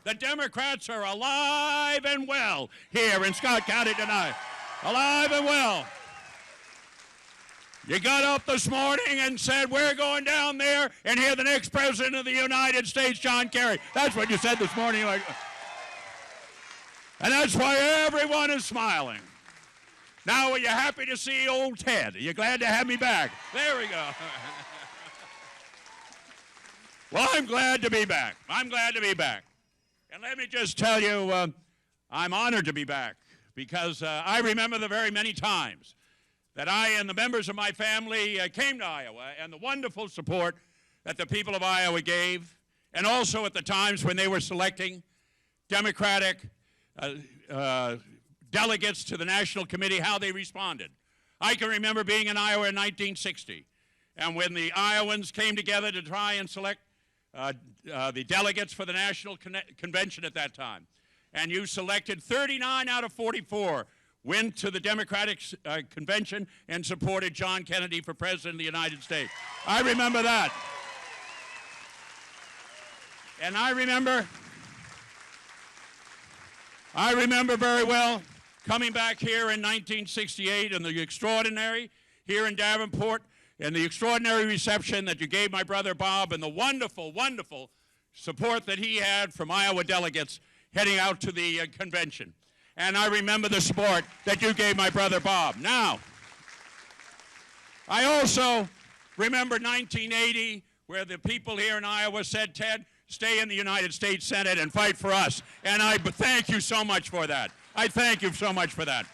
The Democrats are alive and well here in Scott County tonight. Alive and well. You got up this morning and said, we're going down there and hear the next president of the United States, John Kerry. That's what you said this morning. And that's why everyone is smiling. Now, are you happy to see old Ted? Are you glad to have me back? There we go. Well, I'm glad to be back. I'm glad to be back. And let me just tell you, I'm honored to be back because I remember the very many times that I and the members of my family came to Iowa and the wonderful support that the people of Iowa gave, and also at the times when they were selecting Democratic delegates to the National Committee, how they responded. I can remember being in Iowa in 1960, and when the Iowans came together to try and select the delegates for the National Convention at that time, and you selected 39 out of 44 went to the Democratic Convention and supported John Kennedy for President of the United States. I remember that. And I remember very well coming back here in 1968 and the extraordinary, here in Davenport, and the extraordinary reception that you gave my brother Bob and the wonderful, wonderful support that he had from Iowa delegates heading out to the convention. And I remember the support that you gave my brother Bob. Now, I also remember 1980, where the people here in Iowa said, Ted, stay in the United States Senate and fight for us. And I thank you so much for that. I thank you so much for that.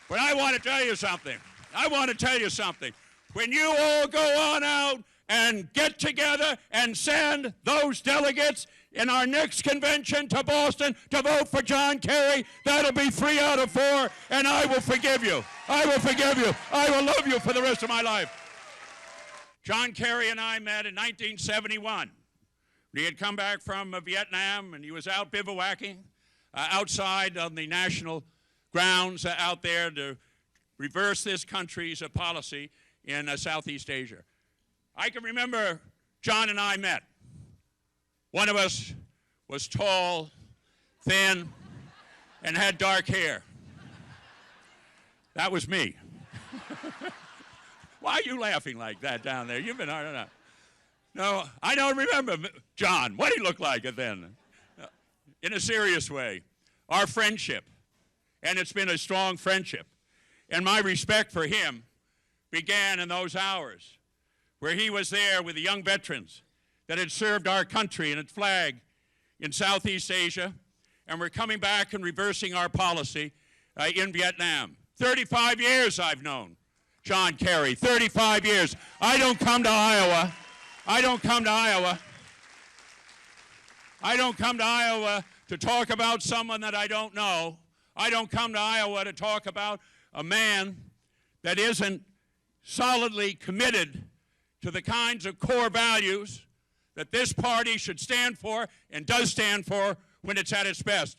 But I want to tell you something. I want to tell you something. When you all go on out and get together and send those delegates in our next convention to Boston to vote for John Kerry, that'll be 3 out of 4, and I will forgive you. I will forgive you. I will love you for the rest of my life. John Kerry and I met in 1971. He had come back from Vietnam, and he was out bivouacking outside on the national grounds out there to reverse this country's policy in Southeast Asia. I can remember John and I met. One of us was tall, thin, and had dark hair. That was me. Why are you laughing like that down there? You've been hard enough. No, I don't remember John, what he looked like then. In a serious way, our friendship, and it's been a strong friendship, and my respect for him began in those hours where he was there with the young veterans that had served our country and its flag in Southeast Asia, and we're coming back and reversing our policy in Vietnam. 35 years I've known John Kerry, 35 years. I don't come to Iowa. I don't come to Iowa to talk about someone that I don't know. I don't come to Iowa to talk about a man that isn't solidly committed to the kinds of core values that this party should stand for and does stand for when it's at its best.